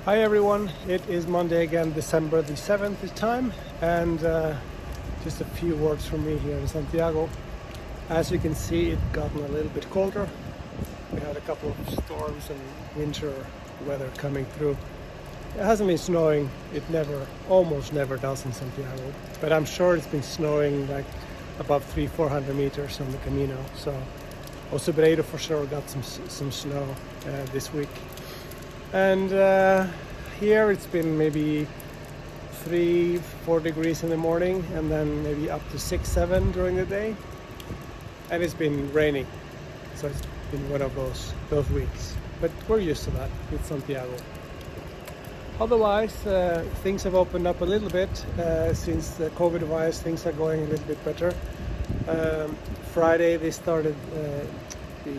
Hi everyone, it is Monday again, December the 7th this time, and just a few words from me here in Santiago. As you can see, it's gotten a little bit colder. We had a couple of storms and winter weather coming through. It hasn't been snowing, almost never does in Santiago, but I'm sure it's been snowing like above 300-400 meters on the Camino. So Osebreiro for sure got some snow this week. And here it's been maybe 3-4 degrees in the morning and then maybe up to 6-7 during the day. And it's been raining. So it's been one of those weeks. But we're used to that with Santiago. Otherwise, things have opened up a little bit since the COVID-wise. Things are going a little bit better. Friday they started the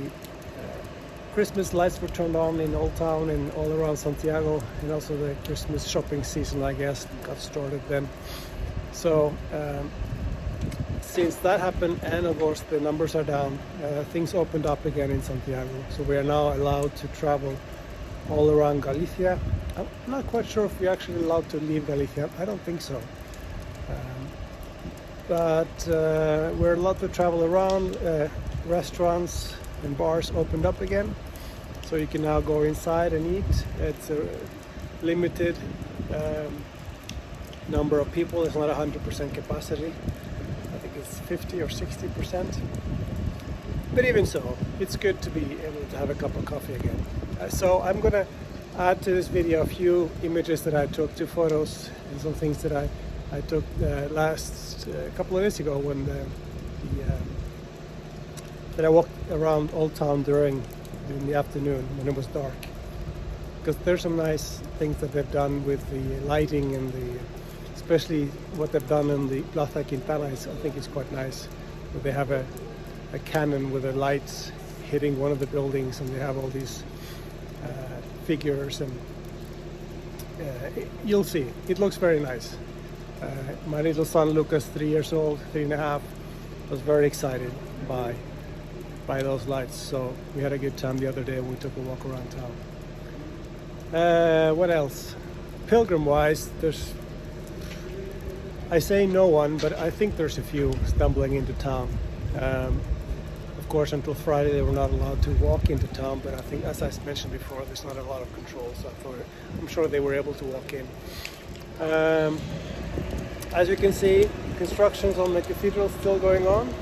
Christmas lights were turned on in Old Town and all around Santiago, and also the Christmas shopping season, I guess, got started then. So since that happened, and of course the numbers are down, things opened up again in Santiago. So we are now allowed to travel all around Galicia. I'm not quite sure if we're actually allowed to leave Galicia. I don't think so. But we're allowed to travel around. Restaurants and bars opened up again, so you can now go inside and eat. It's a limited number of people. It's not 100% capacity. I think it's 50 or 60%. But even so, it's good to be able to have a cup of coffee again. So I'm gonna add to this video a few images that I took, 2 photos and some things that I took last couple of days ago when that I walked around Old Town during the afternoon when it was dark, because there's some nice things that they've done with the lighting and especially what they've done in the Plaza Quintana. I think it's quite nice. They have a cannon with the lights hitting one of the buildings, and they have all these figures, and you'll see. It looks very nice. My little son Lucas, 3 years old, 3.5, was very excited by those lights. So we had a good time the other day when we took a walk around town. What else? Pilgrim wise, I say no one, but I think there's a few stumbling into town. Of course, until Friday they were not allowed to walk into town, but I think, as I mentioned before, there's not a lot of control, so I'm sure they were able to walk in. As you can see, constructions on the cathedral still going on.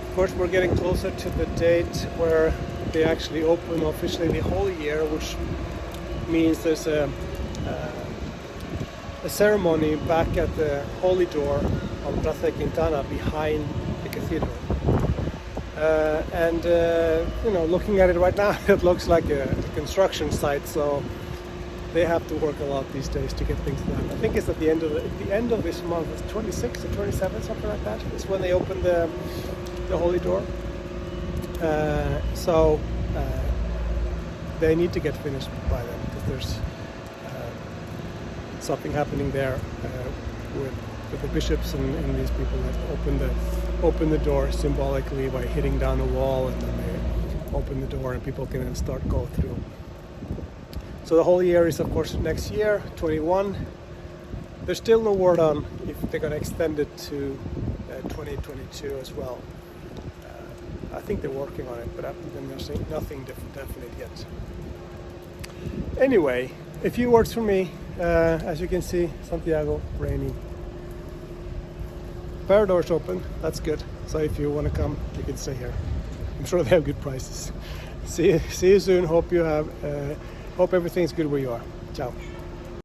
Of course, we're getting closer to the date where they actually open officially the Holy Year, which means there's a ceremony back at the Holy Door on Plaza Quintana behind the cathedral. Looking at it right now, it looks like a construction site, so they have to work a lot these days to get things done. I think it's at the end of this month, it's 26th or 27th, something like that. It's when they open the Holy Door. So they need to get finished by then, because there's something happening there with the bishops and these people that open the door symbolically by hitting down a wall, and then they open the door and people can then go through. So the Holy Year is, of course, next year, 21. There's still no word on if they're going to extend it to 2022 as well. I think they're working on it, but there's nothing definite yet. Anyway, a few words from me. As you can see, Santiago, rainy. Parador's open, that's good. So if you want to come, you can stay here. I'm sure they have good prices. See you soon. Hope everything's good where you are. Ciao.